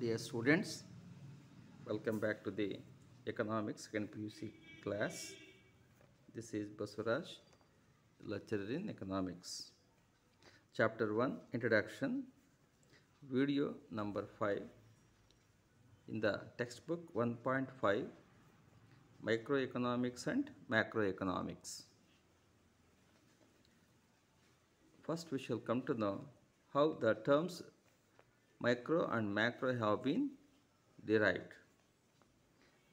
Dear students, welcome back to the economics second PUC class. This is Basuraj, lecturer in economics. Chapter 1 Introduction, video number 5 in the textbook 1.5 Microeconomics and Macroeconomics. First, we shall come to know how the terms micro and macro have been derived.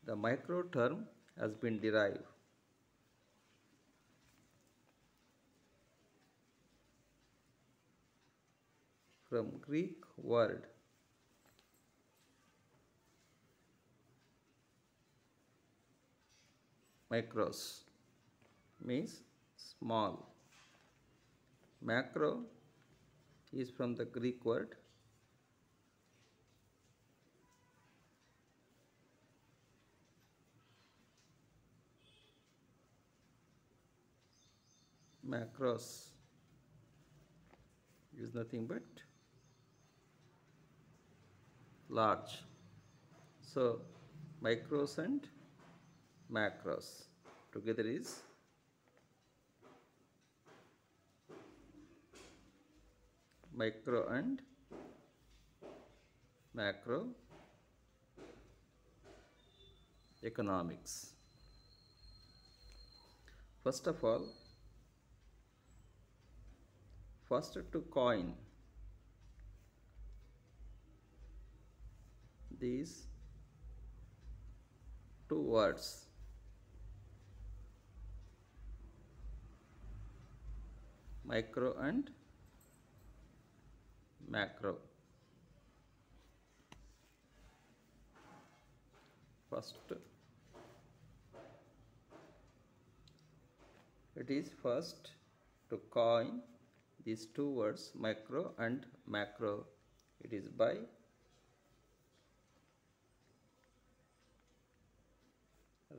The micro term has been derived from Greek word micros, means small. Macro is from the Greek word macros, is nothing but large. So micros and macros together is micro and macro economics. First of all, first to coin these two words, micro and macro. First, it is first to coin these two words, micro and macro. It is by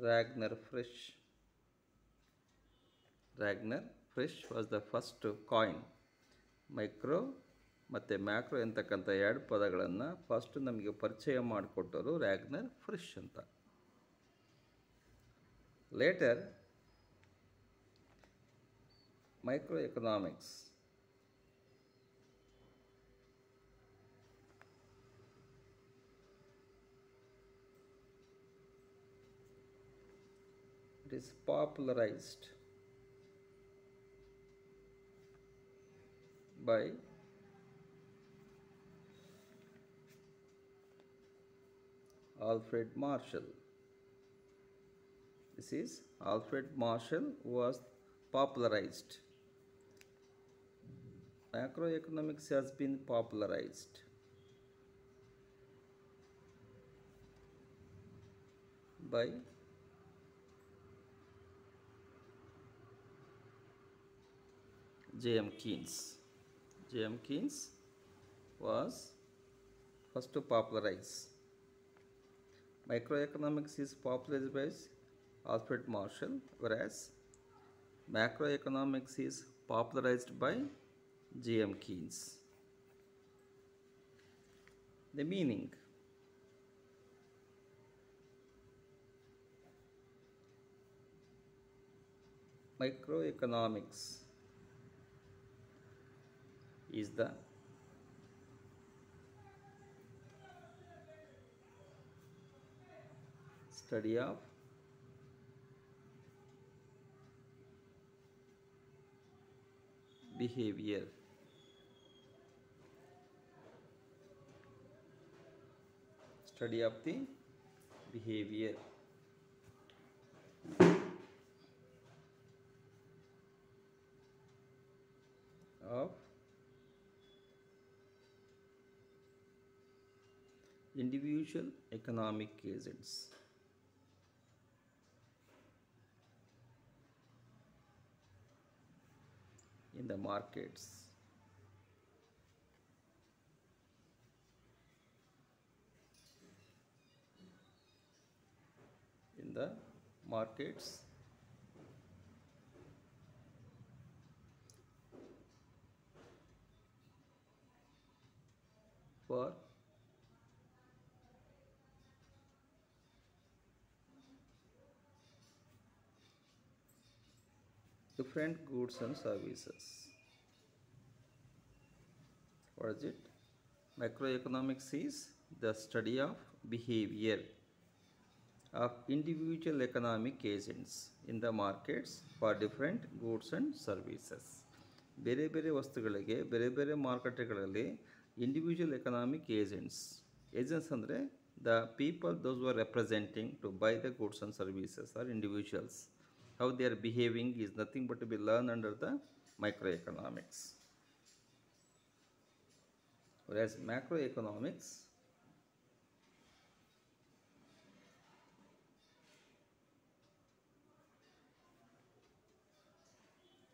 Ragnar Frisch. Ragnar Frisch was the first to coin micro ಮತ್ತು macro ಎಂತಕ್ಕಂಥ ಎರಡು ಪದಗಳನ್ನು first ನಮಗೆ ಪರಿಚಯ ಮಾಡಿಕೊಟ್ಟರು Ragnar Frisch ಅಂತ. Later micro economics it is popularized by Alfred Marshall. This is Alfred Marshall who was popularized. Macroeconomics has been popularized by J.M. Keynes. J.M. Keynes was first to popularize. Microeconomics is popularized by Alfred Marshall, whereas macroeconomics is popularized by J.M. Keynes. The meaning: microeconomics is the study of behavior. Study of the behavior of individual economic agents. In the markets. In the markets for different goods and services. What is it? Microeconomics is the study of behavior of individual economic agents in the markets for different goods and services. ಬೇರೆ ಬೇರೆ ವಸ್ತುಗಳಿಗೆ ಬೇರೆ ಬೇರೆ ಮಾರುಕಟ್ಟೆಗಳಲ್ಲಿ individual economic agents ಅಂದರೆ the people those who are representing to buy the goods and services are individuals. How they are behaving is nothing but to be learned under the microeconomics. Whereas macroeconomics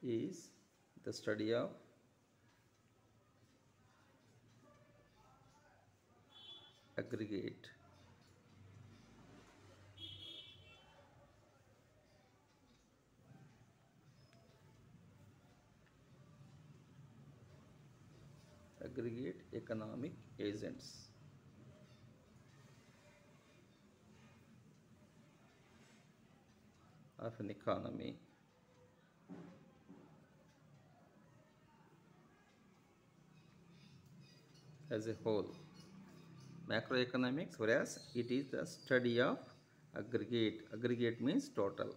is the study of aggregate economic agents of an economy. As a whole, macroeconomics, whereas it is the study of aggregate means total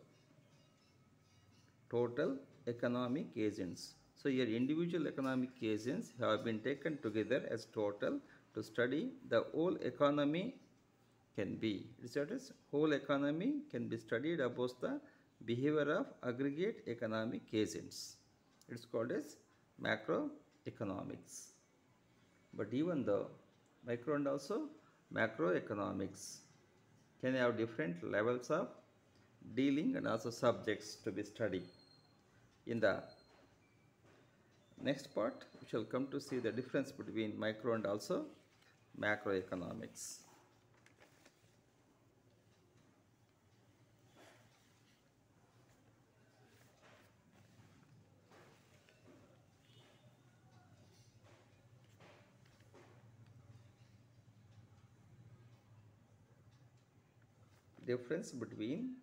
economic agents. So your individual economic agents have been taken together as total to study the whole economy can be. That is, whole economy can be studied about the behavior of aggregate economic agents. It's called as macroeconomics. But even though micro and also macroeconomics can have different levels of dealing and also subjects to be studied. In the next part, we shall come to see the difference between micro and also macroeconomics. Difference between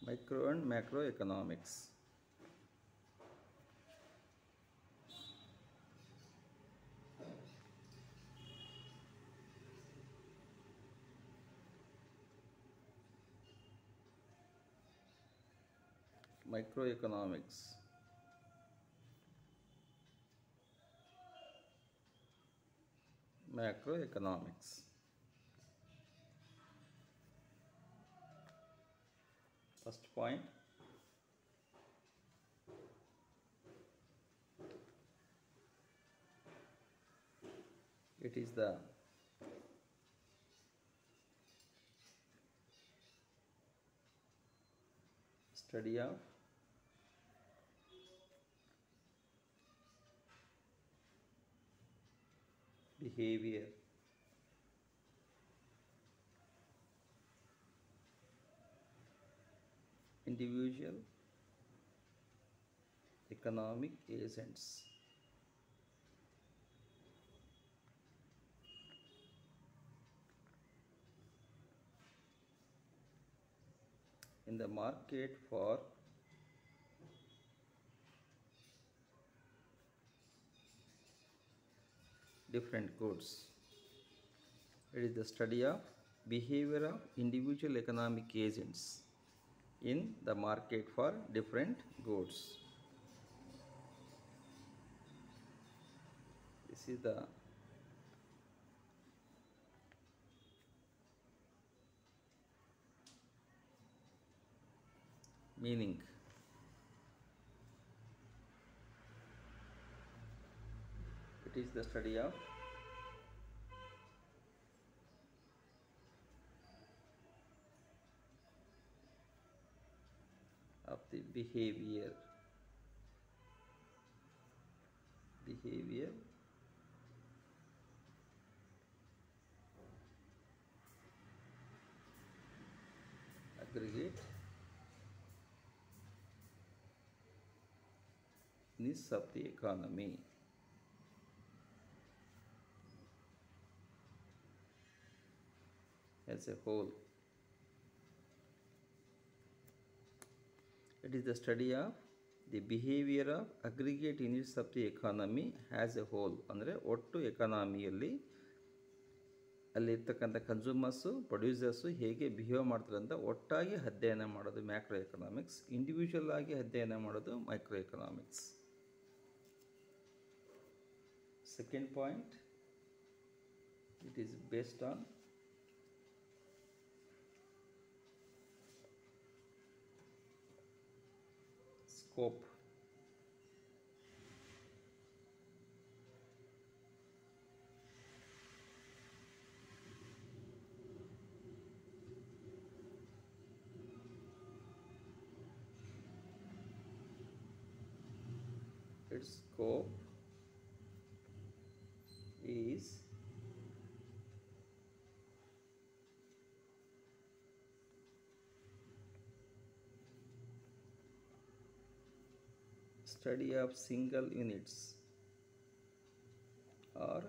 micro and macroeconomics. Microeconomics. Macroeconomics. First point, it is the study of behavior individual economic agents in the market for different goods. It is the study of behavior of individual economic agents in the market for different goods. This is the meaning. It is the study of the behavior aggregate units of the economy. As a whole. It is the study of the behavior of aggregate units of the economy as a whole. ಅಂದರೆ ಒಟ್ಟು ಎಕಾನಮಿಯಲ್ಲಿ ಅಲ್ಲಿರ್ತಕ್ಕಂಥ consumers producers ಹೇಗೆ behave ಮಾಡ್ತಾರೆ ಅಂತ ಒಟ್ಟಾಗಿ ಅಧ್ಯಯನ ಮಾಡೋದು macro economics. Individual ಆಗಿ ಅಧ್ಯಯನ ಮಾಡೋದು micro economics. Second point, it is based on scope. Its scope is study of single units or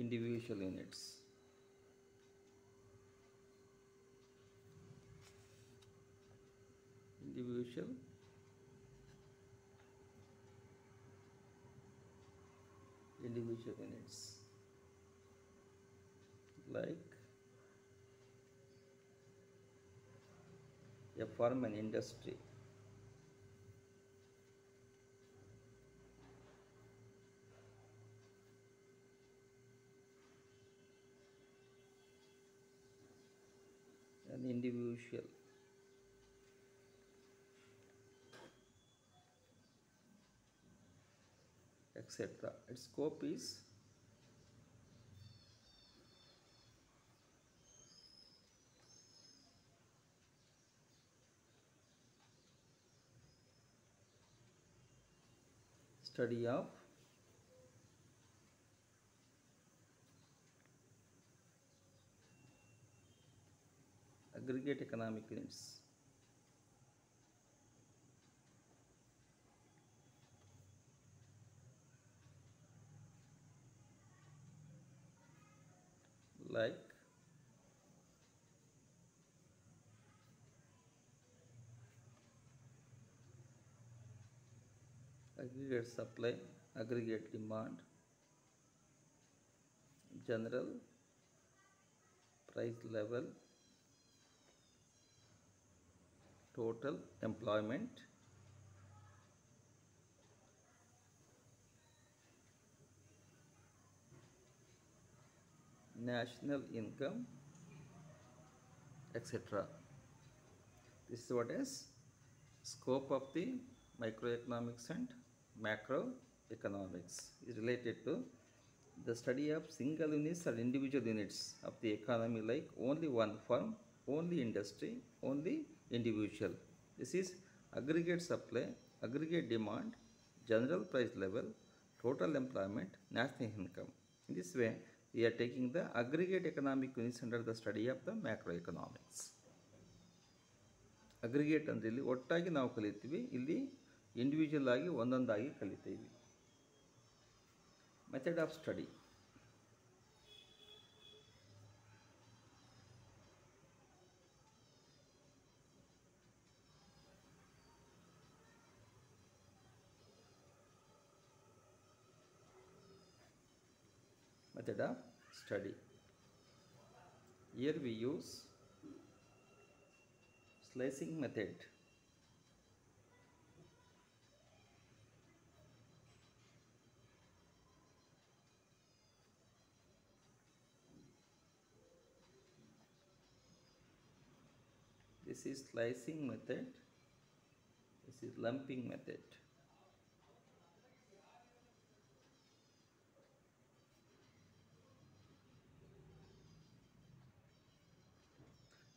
individual units. Individual units like a firm and industry. An individual etc. Its scope is study of aggregate economic units. Like aggregate supply, aggregate demand, general price level, total employment, national income, etc. This is what is scope of the microeconomics and macroeconomics is related to the study of single units or individual units of the economy, like only one firm, only industry, only individual. This is aggregate supply, aggregate demand, general price level, total employment, national income. In this way, we are taking the aggregate economic units under the study of the macroeconomics. Aggregate ಅಂದರೆ ಇಲ್ಲಿ ಒಟ್ಟಾಗಿ ನಾವು ಕಲಿತೀವಿ, ಇಲ್ಲಿ individual ಆಗಿ ಒಂದೊಂದಾಗಿ ಕಲಿತೀವಿ. Method of study. Method of study. Here we use slicing method. This is slicing method. This is lumping method.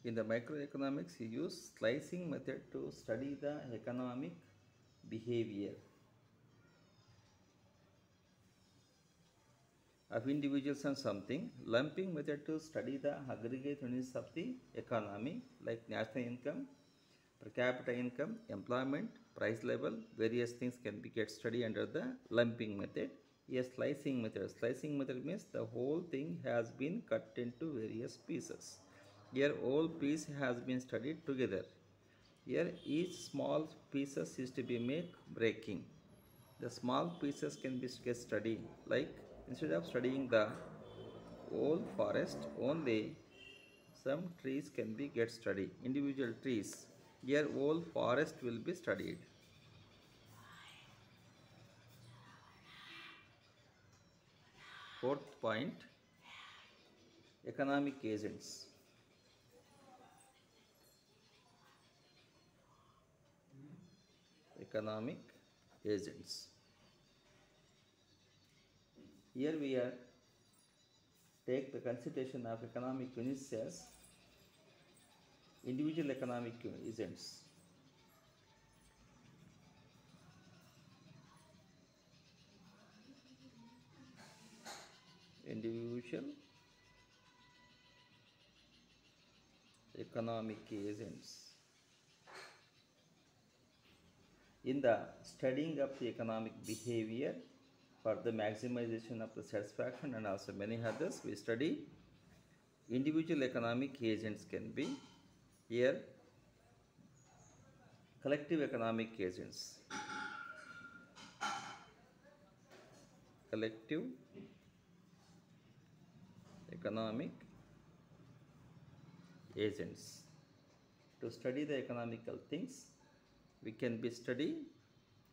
In the microeconomics, you use slicing method to study the economic behavior of individuals and something. Lumping method to study the aggregate units of the economy, like national income, per capita income, employment, price level, various things can be get studied under the lumping method. A slicing method. Slicing method means the whole thing has been cut into various pieces. Here all piece has been studied together. Here each small pieces is to be make breaking. The small pieces can be get studied, like instead of studying the whole forest, only some trees can be get studied, individual trees. Here whole forest will be studied. Fourth point, economic agents. Economic agents. Here we are take the consideration of economic units as individual economic agents. Individual economic agents. In the studying of the economic behavior for the maximization of the satisfaction and also many others, we study individual economic agents can be here collective economic agents. Collective economic agents. To study the economical things, we can be study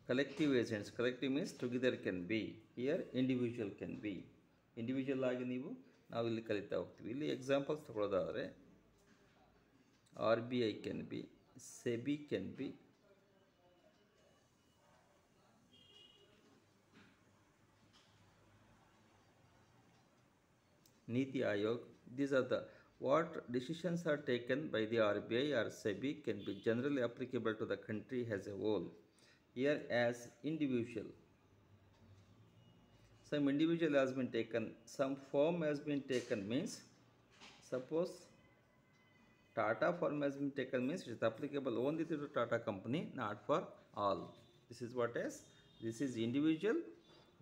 collective agents. Collective means together can be. Here individual can be. Individual ಆಗಿ ನೀವು ನಾವು ಇಲ್ಲಿ ಕಲಿತಾ ಹೋಗ್ತೀವಿ. ಇಲ್ಲಿ examples ತಗೊಳ್ಳೋದಾದರೆ RBI can be, SEBI can be, Niti Aayog. These are the what decisions are taken by the RBI or SEBI can be generally applicable to the country as a whole. Here as individual, some individual has been taken, some firm has been taken means, suppose Tata firm has been taken means it is applicable only to the Tata company, not for all. This is what is, this is individual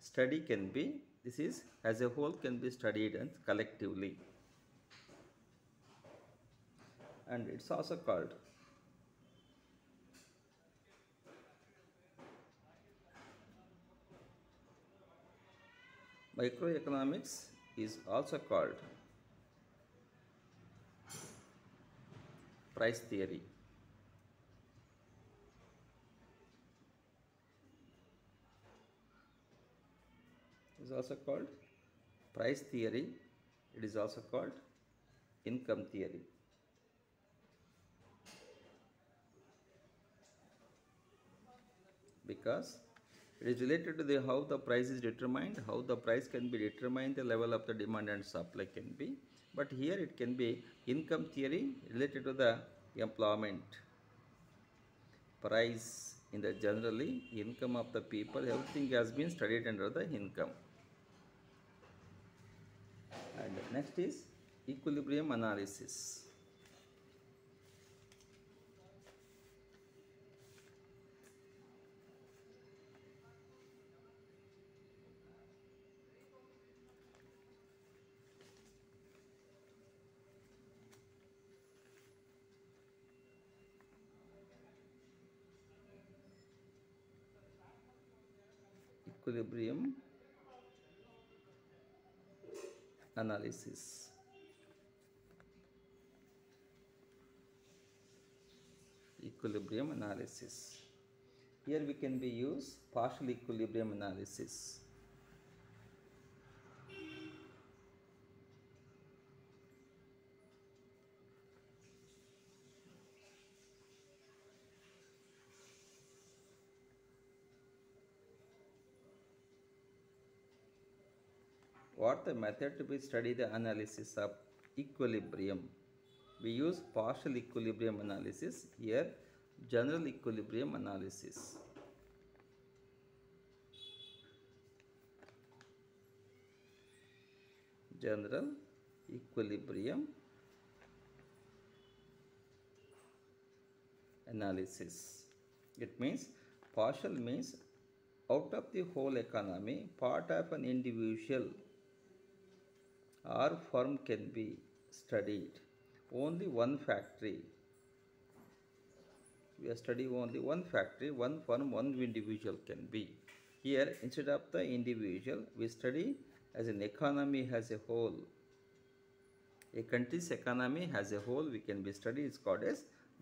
study can be, this is as a whole can be studied and collectively. And it's also called microeconomics is also called price theory. It is also called price theory. It is also called income theory. Because it is related to the how the price is determined, how the price can be determined, the level of the demand and supply can be. But here it can be income theory related to the employment, price in the generally income of the people, everything has been studied under the income. And next is equilibrium analysis. Equilibrium analysis. Equilibrium analysis. Here we can be use partial equilibrium analysis. What the method to be study the analysis of equilibrium? We use partial equilibrium analysis, here general equilibrium analysis. General equilibrium analysis. It means partial means out of the whole economy, part of an individual or firm can be studied. Only one factory. We are studying only one factory, one firm, one individual can be. Here, instead of the individual, we study as an economy as a whole. A country's economy as a whole, we can be studied, is called as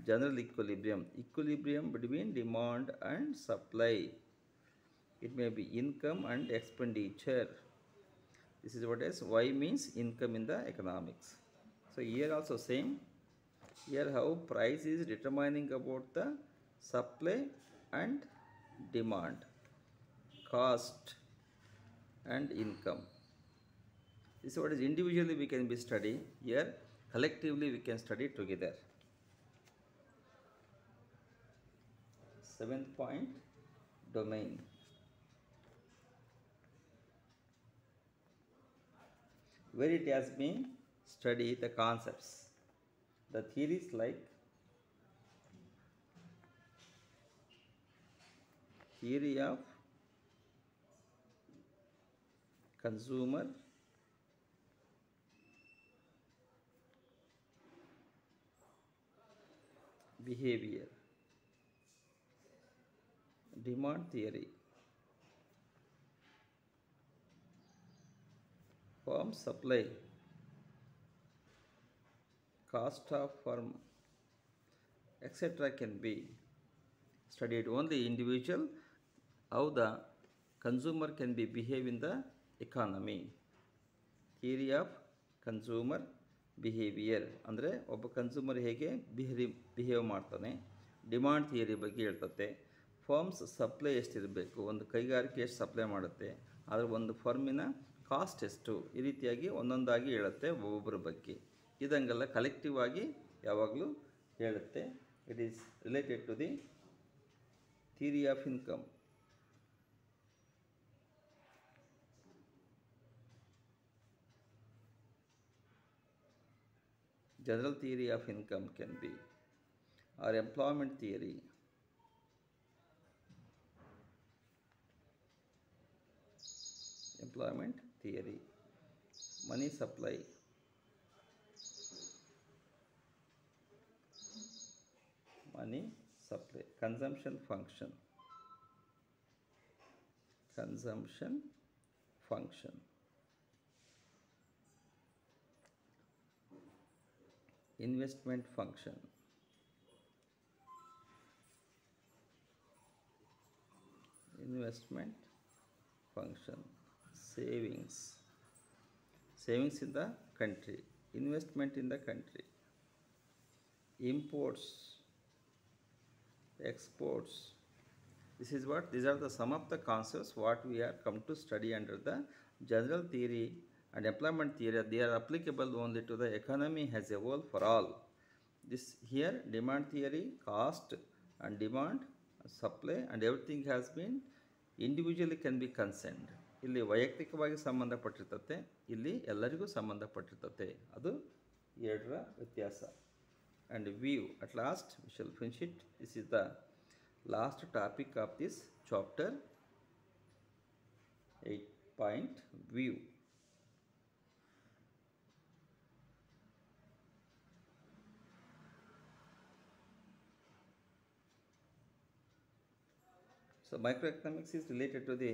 general equilibrium. Equilibrium between demand and supply. It may be income and expenditure. This is what is Y means income in the economics. So here also same. Here how price is determining about the supply and demand, cost and income. This is what is individually we can be study. Here collectively we can study together. 7th point, domain. Where it has been study the concepts. The theories like theory of consumer behavior, demand theory, firm supply, cost of firm, etc. can be studied. Only individual, how the consumer can be behave in the economy. Theory of consumer behaviour ಅಂದರೆ ಒಬ್ಬ consumer ಹೇಗೆ behave ಮಾಡ್ತಾನೆ. Demand theory ಬಗ್ಗೆ ಹೇಳ್ತತೆ. Firms supply ಎಷ್ಟಿರಬೇಕು, ಒಂದು ಕೈಗಾರಿಕೆ ಎಷ್ಟು supply ಮಾಡುತ್ತೆ, ಆದರೆ ಒಂದು ಫರ್ಮಿನ ಕಾಸ್ಟ್ ಎಷ್ಟು, ಈ ರೀತಿಯಾಗಿ ಒಂದೊಂದಾಗಿ ಹೇಳುತ್ತೆ ಒಬ್ಬೊಬ್ಬರ ಬಗ್ಗೆ. ಇದಂಗೆಲ್ಲ ಕಲೆಕ್ಟಿವ್ ಆಗಿ ಯಾವಾಗಲೂ ಹೇಳುತ್ತೆ. It is related to the theory of income. General theory of income can be, or employment theory. Employment theory, money supply, money supply, consumption function, investment function, savings in the country, investment in the country, imports, exports. These are the some of the concepts what we are come to study under the general theory and employment theory. They are applicable only to the economy as a whole for all. This here demand theory, cost and demand, supply and everything has been individually can be concerned. ಇಲ್ಲಿ ವೈಯಕ್ತಿಕವಾಗಿ ಸಂಬಂಧಪಟ್ಟಿರ್ತತೆ, ಇಲ್ಲಿ ಎಲ್ಲರಿಗೂ ಸಂಬಂಧಪಟ್ಟಿರ್ತತೆ. ಅದು ಎರಡರ ವ್ಯತ್ಯಾಸ. And view, at last we shall finish it. This is the last topic of this chapter 8 point view. So microeconomics is related to the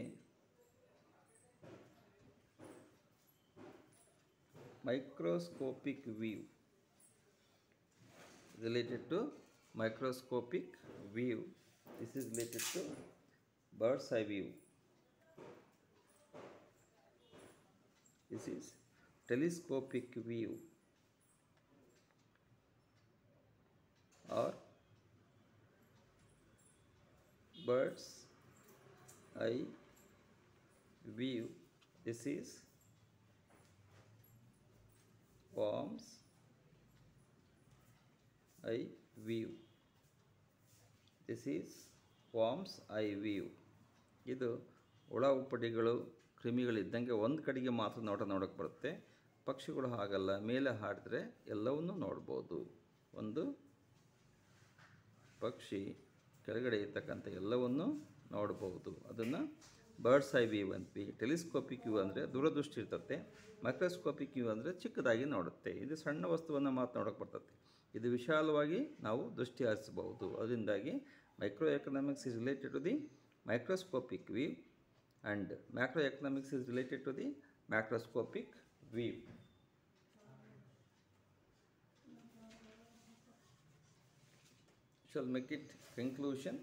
microscopic view. Related to microscopic view. This is related to bird's eye view. This is telescopic view or bird's eye view. This is worm's eye view. This is worm's eye view. ಇದು ಹುಳ ಉಪ್ಪಟೆಗಳು ಕ್ರಿಮಿಗಳಿದ್ದಂಗೆ ಒಂದು ಕಡೆಗೆ ಮಾತ್ರ ನೋಡೋಕ್ಕೆ ಬರುತ್ತೆ. ಪಕ್ಷಿಗಳು ಹಾಗಲ್ಲ, ಮೇಲೆ ಹಾಡಿದ್ರೆ ಎಲ್ಲವನ್ನೂ ನೋಡ್ಬೋದು. ಒಂದು ಪಕ್ಷಿ ಕೆಳಗಡೆ ಇರ್ತಕ್ಕಂಥ ಎಲ್ಲವನ್ನು ನೋಡಬಹುದು. ಅದನ್ನು ಬರ್ಡ್ಸ್ ಐ ವ್ಯೂ ಅಂತೀವಿ. ಟೆಲಿಸ್ಕೋಪಿಕ್ ವ್ಯೂ ಅಂದರೆ ದೂರದೃಷ್ಟಿ ಇರ್ತದೆ. ಮೈಕ್ರೋಸ್ಕೋಪಿಕ್ ವ್ಯೂ ಅಂದರೆ ಚಿಕ್ಕದಾಗಿ ನೋಡುತ್ತೆ. ಇದು ಸಣ್ಣ ವಸ್ತುವನ್ನು ಮಾತ್ರ ನೋಡೋಕೆ ಬರ್ತದೆ. ಇದು ವಿಶಾಲವಾಗಿ ನಾವು ದೃಷ್ಟಿ ಹಾರಿಸಬಹುದು. ಅದರಿಂದಾಗಿ micro economics is related to the microscopic view and macroeconomics is related to the macroscopic view. Shall make it conclusion.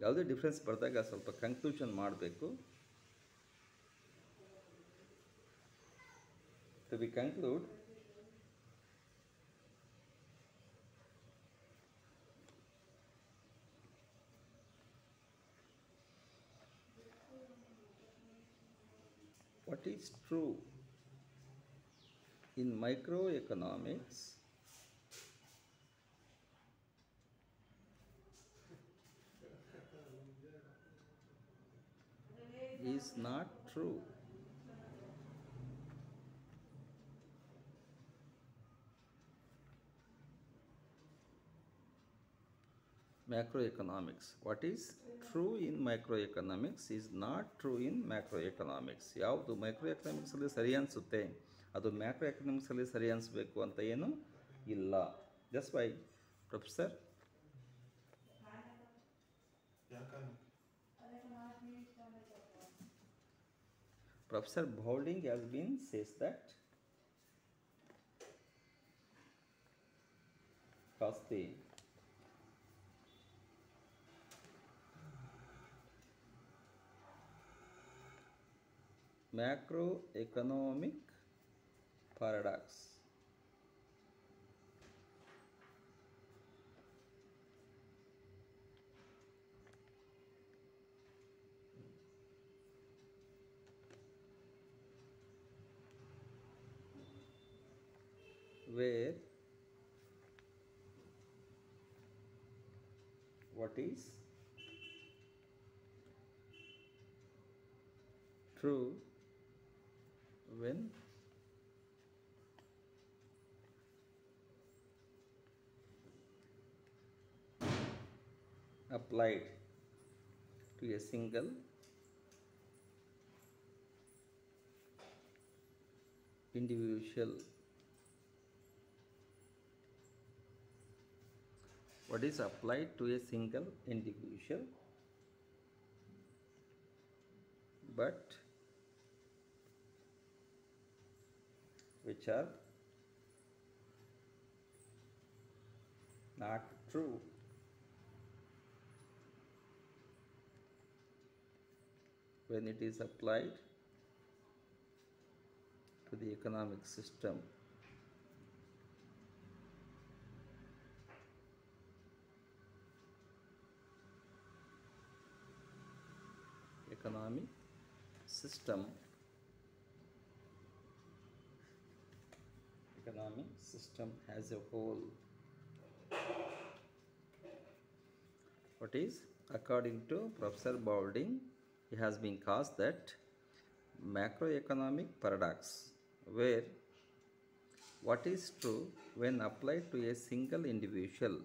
ಯಾವುದೇ ಡಿಫ್ರೆನ್ಸ್ ಬರ್ದಾಗ ಸ್ವಲ್ಪ ಕನ್ಕ್ಲೂಷನ್ ಮಾಡಬೇಕು. To be conclude, what is true in microeconomics is not true macroeconomics. What is true in microeconomics is not true in macroeconomics. ಯಾವುದು ಮೈಕ್ರೋಎಕನಾಮಿಕ್ಸಲ್ಲಿ ಸರಿ ಅನಿಸುತ್ತೆ ಅದು macro ಎಕನಾಮಿಕ್ಸಲ್ಲಿ ಸರಿ ಅನಿಸ್ಬೇಕು ಅಂತ ಏನು ಇಲ್ಲ. Just why professor Bowling has been says that because the macroeconomic paradox where what is true when applied to a single individual. What is applied to a single individual but which are not true when it is applied to the economic system. Economic system as a whole. What is, according to Professor Bowling, it has been caused that macroeconomic paradox where what is true when applied to a single individual,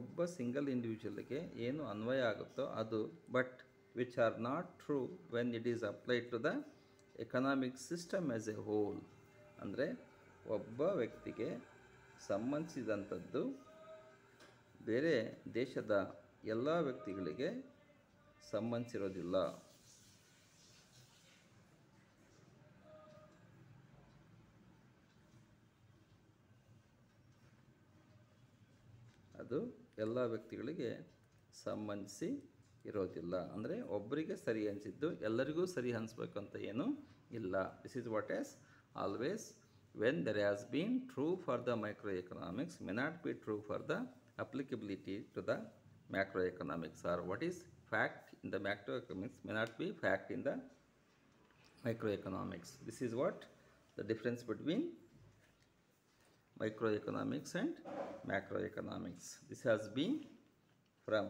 ಒಬ್ಬ single ಇಂಡಿವಿಜುವಲ್ಗೆ ಏನು ಅನ್ವಯ ಆಗುತ್ತೋ ಅದು, but which are not true when it is applied to the economic system as a whole. ಅಂದರೆ ಒಬ್ಬ ವ್ಯಕ್ತಿಗೆ ಸಂಬಂಧಿಸಿದಂಥದ್ದು ಬೇರೆ ದೇಶದ ಎಲ್ಲ ವ್ಯಕ್ತಿಗಳಿಗೆ ಸಂಬಂಧಿಸಿರೋದಿಲ್ಲ. ಅದು ಎಲ್ಲ ವ್ಯಕ್ತಿಗಳಿಗೆ ಸಂಬಂಧಿಸಿ ಇರೋದಿಲ್ಲ. ಅಂದರೆ ಒಬ್ಬರಿಗೆ ಸರಿ ಅನಿಸಿದ್ದು ಎಲ್ಲರಿಗೂ ಸರಿ ಅನಿಸ್ಬೇಕು ಅಂತ ಏನೂ ಇಲ್ಲ. This is what is always when there has been true for the micro economics may not be true for the applicability to the macro economics, or what is fact in the macro economics may not be fact in the micro economics. This is what the difference between microeconomics and macroeconomics. This has been from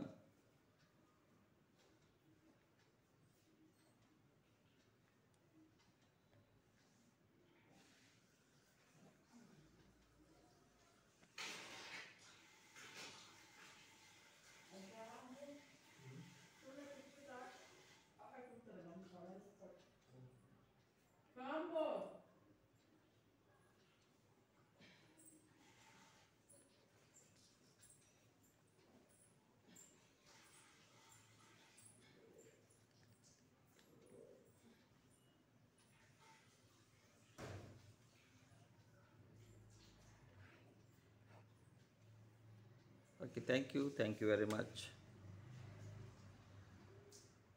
Okay, thank you very much.